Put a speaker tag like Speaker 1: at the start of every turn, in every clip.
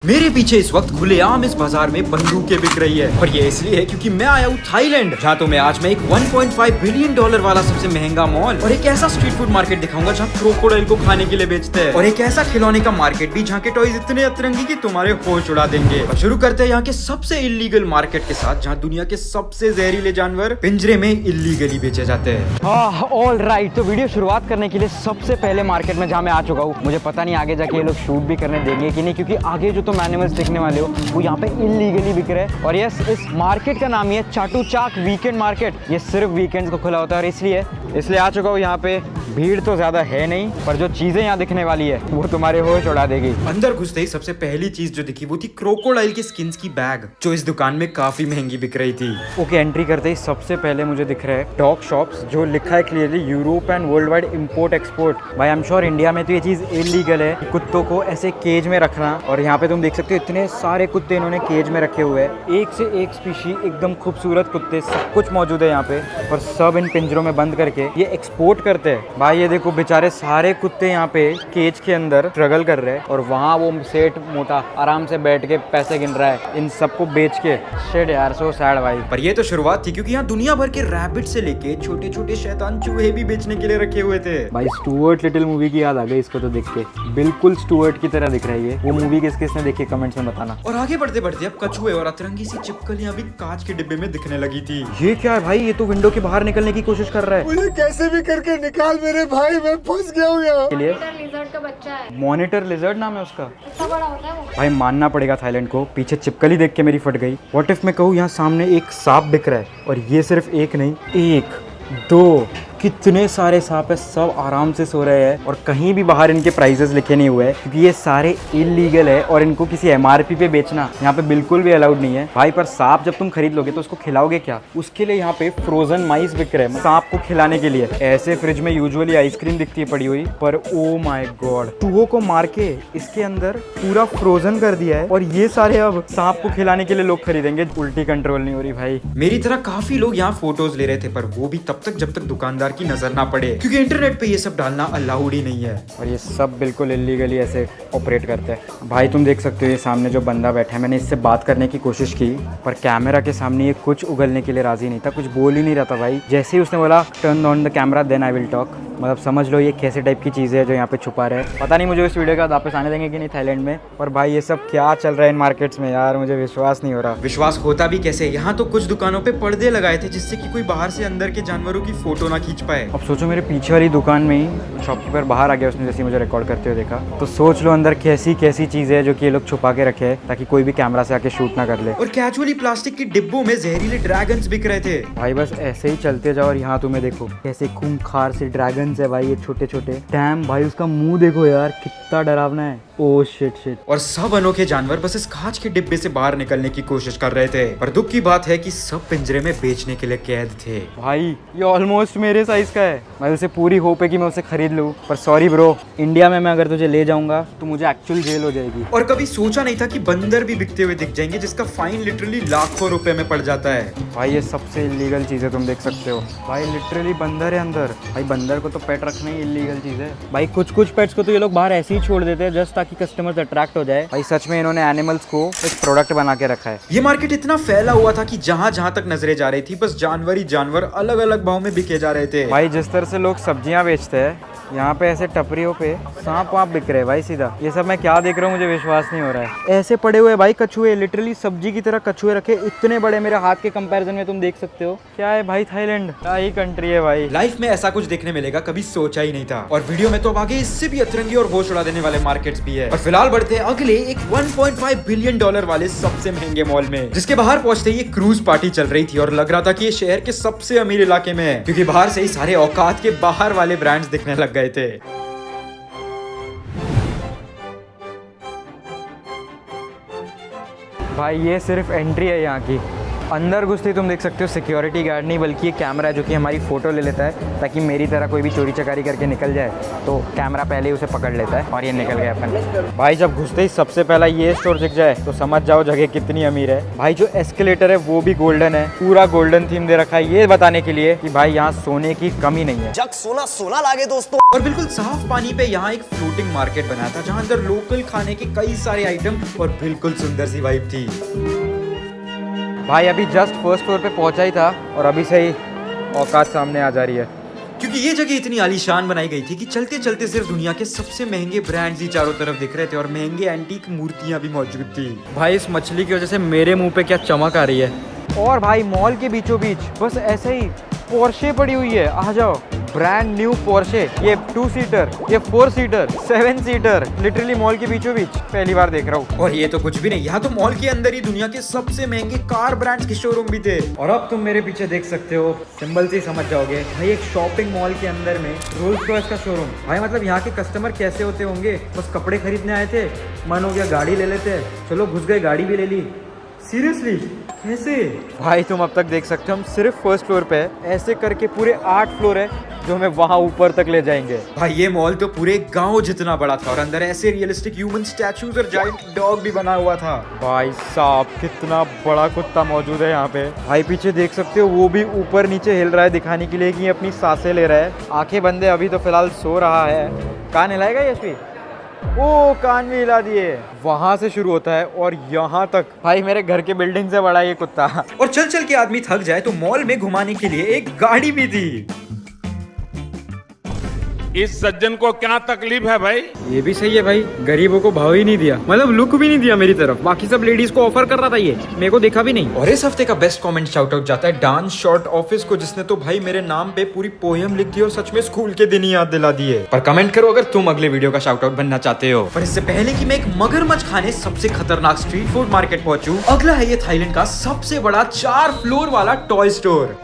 Speaker 1: मेरे पीछे इस वक्त खुलेआम इस बाजार में बंदूकें बिक रही है और ये इसलिए है क्योंकि मैं आया हूँ थाईलैंड, जहाँ तुम्हें आज मैं एक 1.5 बिलियन डॉलर वाला सबसे महंगा मॉल और एक ऐसा स्ट्रीट फूड मार्केट दिखाऊंगा जहाँ क्रोकोडाइल को खाने के लिए बेचते हैं, और एक ऐसा खिलौने का मार्केट भी जहाँ के टॉयज इतने अतरंगी कि तुम्हारे होश उड़ा देंगे। और शुरू करते हैं यहाँ के सबसे इलीगल मार्केट के साथ, जहाँ दुनिया के सबसे जहरीले जानवर पिंजरे में इलीगली बेचे जाते हैं।
Speaker 2: ऑल राइट, तो वीडियो शुरुआत करने के लिए सबसे पहले मार्केट में जहाँ मैं आ चुका हूँ, मुझे पता नहीं आगे जाके ये लोग शूट भी करने देंगे कि नहीं, क्योंकि आगे जो तुम एनिमल्स देखने वाले हो वो यहाँ पे इलीगली बिक रहे हैं। और यस, इस मार्केट का नाम ही है चाटुचाक वीकेंड मार्केट। ये सिर्फ वीकेंड्स को खुला होता है और इसलिए आ चुका हूँ यहाँ पे। भीड़ तो ज्यादा है नहीं, पर जो चीजें यहाँ दिखने वाली है वो तुम्हारे होश उड़ा देगी।
Speaker 1: अंदर घुसते ही सबसे पहली चीज जो दिखी वो थी क्रोकोडाइल की स्किन्स की बैग, जो इस दुकान में काफी महंगी बिक रही थी।
Speaker 2: ओके, एंट्री करते ही सबसे पहले मुझे दिख रहा है डॉग शॉप्स, जो लिखा है clearly Europe and world wide import export. भाई आई एम श्योर इंडिया में तो ये चीज इलीगल है, कुत्तों को ऐसे केज में रखना। और यहाँ पे तुम देख सकते हो इतने सारे कुत्ते इन्होंने केज में रखे हुए हैं, एक से एक स्पीशी, एकदम खूबसूरत कुत्ते, सब कुछ मौजूद है यहाँ पे, और सब इन पिंजरों में बंद करके ये एक्सपोर्ट करते हैं। भाई ये देखो, बेचारे सारे कुत्ते यहाँ पे केज के अंदर स्ट्रगल कर रहे हैं, और वहाँ वो सेठ मोटा आराम से बैठ के पैसे गिन रहा है इन सबको बेच के। शिट यार, सो सैड भाई।
Speaker 1: पर ये तो शुरुआत थी, क्योंकि यहाँ दुनिया भर के रैबिट से लेके छोटे छोटे शैतान चूहे भी बेचने के लिए रखे हुए थे।
Speaker 2: भाई स्टुअर्ट लिटिल मूवी की याद आ गई इसको तो देख के, बिल्कुल स्टुअर्ट की तरह दिख रही है। वो मूवी किसने देखी कमेंट्स में बताना।
Speaker 1: और आगे बढ़ते बढ़ते अब कछुए और अतरंगी सी चिपकलियां भी कांच के डिब्बे में दिखने लगी थी।
Speaker 2: ये क्या है भाई, ये तो विंडो के बाहर निकलने की कोशिश कर रहा है।
Speaker 3: मुझे कैसे भी करके निकाल मेरे भाई, मैं फंस गया हूँ यहाँ।
Speaker 2: के लिए
Speaker 4: लिजर्ड का बच्चा है,
Speaker 2: मॉनिटर लिजर्ड नाम है उसका।
Speaker 4: इतना बड़ा होता है वो।
Speaker 2: भाई मानना पड़ेगा थाईलैंड को, पीछे चिपकली देख के मेरी फट गई। व्हाट इफ मैं कहूँ यहाँ सामने एक सांप बिक रहा है, और ये सिर्फ एक नहीं, एक दो कितने सारे सांप है, सब आराम से सो रहे हैं, और कहीं भी बाहर इनके प्राइसेस लिखे नहीं हुए हैं, क्योंकि ये सारे इलीगल है और इनको किसी एमआरपी पे बेचना यहाँ पे बिल्कुल भी अलाउड नहीं है। भाई पर सांप जब तुम खरीद लोगे तो उसको खिलाओगे क्या? उसके लिए यहाँ पे फ्रोजन माइस बिक रहे हैं सांप को खिलाने के लिए। ऐसे फ्रिज में यूजुअली आइसक्रीम दिखती है पड़ी हुई, पर ओ माय गॉड, चूहों को मार के इसके अंदर पूरा फ्रोजन कर दिया है, और ये सारे अब सांप को खिलाने के लिए लोग खरीदेंगे। उल्टी कंट्रोल नहीं हो रही भाई।
Speaker 1: मेरी तरह काफी लोग यहाँ फोटोज ले रहे थे, पर वो भी तब तक जब तक दुकानदार की नजर ना पड़े, क्योंकि इंटरनेट पे ये सब डालना अलाउड ही नहीं है,
Speaker 2: और ये सब बिल्कुल इलीगली ऐसे ऑपरेट करते हैं। भाई तुम देख सकते हो ये सामने जो बंदा बैठा है, मैंने इससे बात करने की कोशिश की, पर कैमरा के सामने ये कुछ उगलने के लिए राजी नहीं था, कुछ बोल ही नहीं रहा था भाई। जैसे ही उसने बोला turn on the camera then I will talk, मतलब समझ लो ये कैसे टाइप की चीज़ है जो यहाँ पे छुपा रहे हैं। पता नहीं मुझे इस वीडियो का वापस आने देंगे कि नहीं थाईलैंड में, पर भाई ये सब क्या चल रहा है इन मार्केट्स में यार, मुझे विश्वास नहीं हो रहा।
Speaker 1: विश्वास होता भी कैसे, यहाँ तो कुछ दुकानों पे पर्दे लगाए थे जिससे कि कोई बाहर से अंदर के जानवरों की फोटो ना खींच पाए।
Speaker 2: अब सोचो मेरे पीछे वाली दुकान में ही शॉपकीपर बाहर आ गया, उसने जैसे मुझे रिकॉर्ड करते हुए देखा, तो सोच लो अंदर कैसी कैसी चीज़ें है जो कि ये लोग छुपा के रखे हैं ताकि कोई भी कैमरा से आके शूट ना कर ले।
Speaker 1: और कैजुअली प्लास्टिक के डिब्बों में जहरीले ड्रैगन्स बिक रहे थे।
Speaker 2: भाई बस ऐसे ही चलते जाओ, और यहाँ तुम्हें देखो कैसे खूंखार से ड्रैगन्स है भाई, ये छोटे छोटे। डैम भाई, उसका मुंह देखो यार, कितना डरावना है। Oh shit shit.
Speaker 1: और सब अनोखे जानवर बस इस कांच के डिब्बे से बाहर निकलने की कोशिश कर रहे थे, पर दुख की बात है कि सब पिंजरे में बेचने के लिए कैद थे।
Speaker 2: भाई ये ऑलमोस्ट मेरे साइज का है, मैं उसे पूरी होप है कि मैं उसे खरीद लूँ, पर सॉरी ब्रो, इंडिया में मैं अगर तुझे ले जाऊंगा तो मुझे एक्चुअल जेल हो जाएगी।
Speaker 1: और कभी सोचा नहीं था कि बंदर भी बिकते हुए दिख जाएंगे, जिसका फाइन लिटरली लाखों रुपए में पड़ जाता है।
Speaker 2: भाई ये सबसे इलीगल चीज़ है, तुम देख सकते हो भाई, लिटरली बंदर है अंदर। भाई बंदर को तो पेट रखना ही इलीगल चीज़ है भाई। कुछ पेट्स को तो ये लोग बाहर ऐसे ही छोड़ देते हैं जस्ट ताकि कस्टमर्स अट्रैक्ट हो जाए। भाई सच में इन्होंने एनिमल्स को एक प्रोडक्ट बना के रखा है।
Speaker 1: ये मार्केट इतना फैला हुआ था कि जहाँ जहाँ तक नजरें जा रही थी बस जानवर ही जानवर अलग अलग भाव में बिके जा रहे थे।
Speaker 2: भाई जिस तरह से लोग सब्जियां बेचते हैं, यहाँ पे ऐसे टपरियों पे सांप वाप बिक रहे हैं भाई सीधा। ये सब मैं क्या देख रहा हूँ, मुझे विश्वास नहीं हो रहा है। ऐसे पड़े हुए भाई कछुए, लिटरली सब्जी की तरह कछुए रखे, इतने बड़े, मेरे हाथ के कंपैरिजन में तुम देख सकते हो। क्या है भाई, थाईलैंड क्या ही कंट्री है भाई।
Speaker 1: लाइफ में ऐसा कुछ देखने मिलेगा कभी सोचा ही नहीं था। और वीडियो में तो अब आगे इससे भी अतरंगी और होश उड़ा देने वाले मार्केट्स भी है। और फिलहाल बढ़ते हैं अगले एक 1.5 बिलियन डॉलर वाले सबसे महंगे मॉल में, जिसके बाहर पहुंचते ही क्रूज पार्टी चल रही थी, और लग रहा था कि ये शहर के सबसे अमीर इलाके में है, क्योंकि बाहर से ही सारे औकात के बाहर वाले ब्रांड्स दिखने लग गए थे।
Speaker 2: भाई ये सिर्फ एंट्री है यहाँ की, अंदर घुसते ही तुम देख सकते हो सिक्योरिटी गार्ड नहीं बल्कि एक कैमरा है जो कि हमारी फ़ोटो ले लेता है, ताकि मेरी तरह कोई भी चोरी चकारी करके निकल जाए तो कैमरा पहले ही उसे पकड़ लेता है और ये निकल गया अपन। भाई जब घुसते ही सबसे पहला ये स्टोर दिख जाए तो समझ जाओ जगह कितनी अमीर है। भाई जो एस्केलेटर है वो भी गोल्डन है, पूरा गोल्डन थीम दे रखा है ये बताने के लिए कि भाई यहाँ सोने की कमी नहीं है।
Speaker 5: जग सोना सोना लागे दोस्तों।
Speaker 1: और बिल्कुल साफ पानी पे यहाँ एक फ्लोटिंग मार्केट बनाया था जहाँ अंदर लोकल खाने के कई सारे आइटम और बिल्कुल सुंदर सी वाइब थी।
Speaker 2: भाई अभी जस्ट फर्स्ट फ्लोर पे पहुंचा ही था और अभी से ही औकात सामने आ जा रही है,
Speaker 1: क्योंकि ये जगह इतनी आलीशान बनाई गई थी कि चलते चलते सिर्फ दुनिया के सबसे महंगे ब्रांड्स ही चारों तरफ दिख रहे थे और महंगे एंटीक मूर्तियां भी मौजूद थी।
Speaker 2: भाई इस मछली की वजह से मेरे मुंह पे क्या चमक आ रही है। और भाई मॉल के बीचों बीच बस ऐसे ही पोर्शे पड़ी हुई है, आ जाओ ब्रांड न्यू पोर्शे, ये 2 सीटर, ये 4 सीटर, 7 सीटर, लिटरली मॉल के बीचों बीच पहली बार देख रहा हूँ।
Speaker 1: और ये तो कुछ भी नहीं, यहाँ तो मॉल के अंदर ही दुनिया के सबसे महंगे कार ब्रांड्स के शोरूम भी थे।
Speaker 2: और अब तुम मेरे पीछे देख सकते हो, सिंबल से ही समझ जाओगे भाई एक शॉपिंग मॉल के अंदर में रोल्स रॉयस का शोरूम। भाई मतलब यहाँ के कस्टमर कैसे होते होंगे, बस कपड़े खरीदने आए थे, मन हो गया गाड़ी ले लेते, चलो घुस गए गाड़ी भी ले ली। सीरियसली कैसे? भाई तुम अब तक देख सकते हो हम सिर्फ फर्स्ट फ्लोर पे है, ऐसे करके पूरे 8 फ्लोर है जो हमें वहाँ ऊपर तक ले जाएंगे।
Speaker 1: भाई ये मॉल तो पूरे गांव जितना बड़ा था और अंदर ऐसे रियलिस्टिक ह्यूमन स्टैचूज और जायंट डॉग भी बना हुआ था।
Speaker 2: भाई साहब कितना बड़ा कुत्ता मौजूद है यहाँ पे। भाई पीछे देख सकते हो वो भी ऊपर नीचे हिल रहा है दिखाने के लिए कि ये अपनी सांसें ले रहा है। आंखें बंदे अभी तो फिलहाल सो रहा है। कान हिलाएगा यशवी? ओ कान भी हिला दिए। वहां से शुरू होता है और यहाँ तक भाई मेरे घर के बिल्डिंग से बड़ा ये कुत्ता।
Speaker 1: और चल चल के आदमी थक जाए तो मॉल में घुमाने के लिए एक गाड़ी भी थी।
Speaker 3: इस सज्जन को क्या तकलीफ है भाई?
Speaker 2: ये भी सही है भाई, गरीबों को भाव ही नहीं दिया, मतलब लुक भी नहीं दिया मेरी तरफ। बाकी सब लेडीज को ऑफर कर रहा था, ये मेरे को देखा भी नहीं।
Speaker 1: और इस हफ्ते का बेस्ट कमेंट शाउट आउट जाता है डांस शॉर्ट ऑफिस को, जिसने तो भाई मेरे नाम पे पूरी पोयम लिख दी और सच में स्कूल के दिन ही याद दिला दिए। पर कमेंट करो अगर तुम अगले वीडियो का शाउट आउट बनना चाहते हो। पर इससे पहले कि मैं एक मगरमच्छ खाने सबसे खतरनाक स्ट्रीट फूड मार्केट पहुंचूं, अगला है ये थाईलैंड का सबसे बड़ा 4 फ्लोर वाला toy store.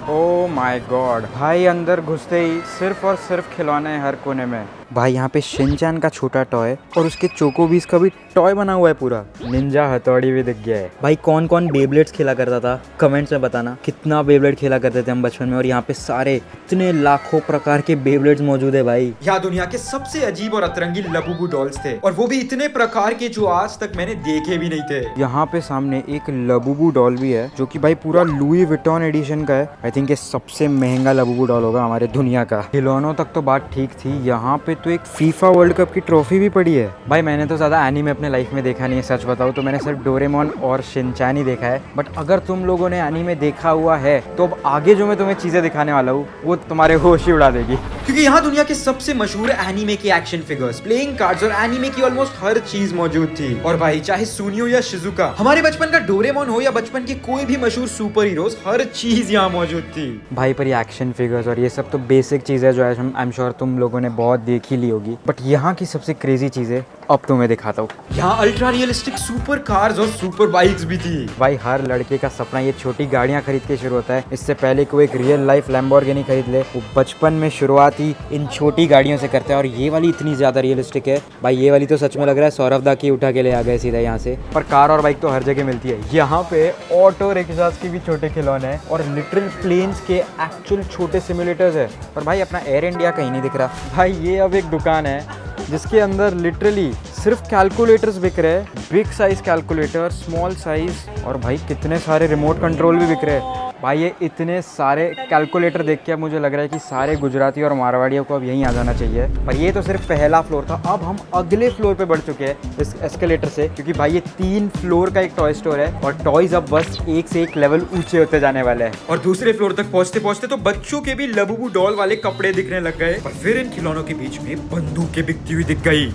Speaker 2: Oh my God, भाई अंदर घुसते ही सिर्फ और सिर्फ खिलौने हैं हर कोने में। भाई यहाँ पे शिनचैन का छोटा टॉय और उसके चोकोबीज का भी टॉय बना हुआ है पूरा। निंजा हथौड़ी भी दिख गया है। भाई कौन कौन बेब्लेड्स खेला करता था कमेंट्स में बताना, कितना बेब्लेड खेला करते थे हम बचपन में। और यहाँ पे सारे इतने लाखों प्रकार के बेब्लेड्स मौजूद है भाई।
Speaker 1: यहाँ दुनिया के सबसे अजीब और अतरंगी लबुबू डॉल्स थे और वो भी इतने प्रकार के जो आज तक मैंने देखे भी नहीं थे।
Speaker 2: यहाँ पे सामने एक लबुबू डॉल भी है जो कि भाई पूरा लुई विटॉन एडिशन का है। आई थिंक ये सबसे महंगा लबुबू डॉल होगा हमारे दुनिया का। खिलौनों तक तो बात ठीक थी, यहाँ पे तो एक फीफा वर्ल्ड कप की ट्रॉफी भी पड़ी है। भाई मैंने तो ज्यादा एनीमे अपने लाइफ में देखा नहीं है, सच बताऊं तो मैंने सिर्फ डोरेमोन और शिनचैन ही देखा है। बट अगर तुम लोगों ने एनीमे देखा हुआ है तो अब आगे जो मैं तुम्हें चीजें दिखाने वाला हूँ वो तुम्हारे होश ही उड़ा देगी।
Speaker 1: क्योंकि यहाँ दुनिया के सबसे मशहूर एनीमे के एक्शन फिगर्स, प्लेइंग कार्ड्स और एनीमे की ऑलमोस्ट हर चीज मौजूद थी। और भाई चाहे सुनियो या शिजुका, हमारे बचपन का डोरेमोन हो या बचपन के कोई भी मशहूर सुपर हीरोज, हर चीज यहाँ मौजूद थी।
Speaker 2: भाई पर ये एक्शन फिगर्स और ये सब तो बेसिक चीज है जो आई एम श्योर तुम लोगों ने बहुत देख ही ली होगी। बट यहाँ की सबसे क्रेजी चीजें अब तुम्हें दिखाता हूँ।
Speaker 1: यहाँ अल्ट्रा रियलिस्टिक सुपर कार्स और सुपर बाइक्स भी थी।
Speaker 2: भाई हर लड़के का सपना ये छोटी गाड़ियाँ खरीद के शुरू होता है। इससे पहले कोई एक रियल लाइफ लैम्बोर्गिनी खरीद ले, वो बचपन में शुरुआत ही इन छोटी गाड़ियों से करता है। और ये वाली इतनी ज्यादा रियलिस्टिक है भाई, ये वाली तो सच में लग रहा है सौरभ दा की उठा के ले आ गए सीधा यहाँ से। पर कार और बाइक तो हर जगह मिलती है। यहाँ पे ऑटो रिक्शास की भी छोटे खिलौने हैं और लिटरल प्लेन्स के एक्चुअल छोटे सिमुलेटर्स है। पर भाई अपना एयर इंडिया कहीं नहीं दिख रहा। भाई ये अब एक दुकान है जिसके अंदर लिटरली सिर्फ कैलकुलेटर्स बिक रहे हैं, big size calculator, small size, और भाई कितने सारे रिमोट कंट्रोल भी बिक रहे हैं। भाई ये इतने सारे कैलकुलेटर देख के अब मुझे लग रहा है कि सारे गुजराती और मारवाड़ियों को अब यहीं आ जाना चाहिए। पर ये तो सिर्फ पहला फ्लोर था, अब हम अगले फ्लोर पे बढ़ चुके हैं इस एस्केलेटर से, क्योंकि भाई ये 3 फ्लोर का एक टॉय स्टोर है और टॉयज अब बस एक से एक लेवल ऊंचे होते जाने वाले हैं।
Speaker 1: और दूसरे फ्लोर तक पहुंचते पहुंचते तो बच्चों के भी लबुबू डॉल वाले कपड़े दिखने लग गए। पर फिर इन खिलौनों के बीच में बंदूकें बिकती हुई दिख गई।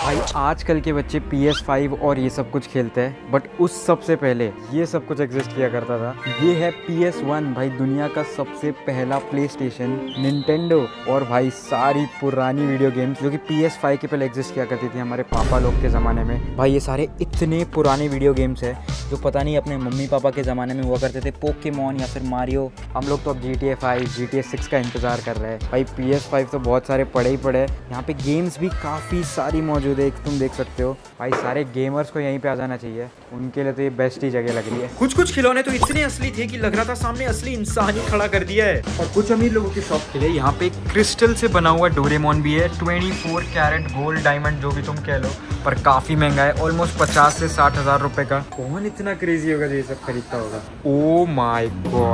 Speaker 2: भाई आजकल के बच्चे PS5 और ये सब कुछ खेलते हैं, बट उस सबसे पहले ये सब कुछ एग्जिस्ट किया करता था। ये है PS1 भाई, दुनिया का सबसे पहला प्ले स्टेशन, निंटेंडो, और भाई सारी पुरानी वीडियो गेम्स जो कि PS5 के पहले एग्जिस्ट किया करती थी हमारे पापा लोग के ज़माने में। भाई ये सारे इतने पुराने वीडियो गेम्स है जो पता नहीं अपने मम्मी पापा के ज़माने में हुआ करते थे, पोकेमॉन या फिर मारियो। हम लोग तो अब GTA 5, GTA 6 का इंतज़ार कर रहे हैं। भाई PS5 तो बहुत सारे पड़े ही पड़े, यहाँ पे गेम्स भी काफ़ी सारी मौजूद है, तुम देख सकते हो। भाई सारे गेमर्स को यहीं पे आ जाना चाहिए, उनके लिए तो ये बेस्ट ही जगह लग रही है।
Speaker 1: कुछ खिलौने तो इतने असली थे कि लग रहा था सामने असली इंसान ही खड़ा कर दिया है। और कुछ अमीर लोगों की शॉप के लिए यहाँ पे क्रिस्टल से बना हुआ डोरेमोन भी है, 24 कैरेट गोल्ड डायमंड जो भी तुम कह लो, पर काफी महंगा है, ऑलमोस्ट 50 से 60 हज़ार रुपए का। कौन इतना क्रेजी होगा जो ये सब खरीदता होगा? Oh my God.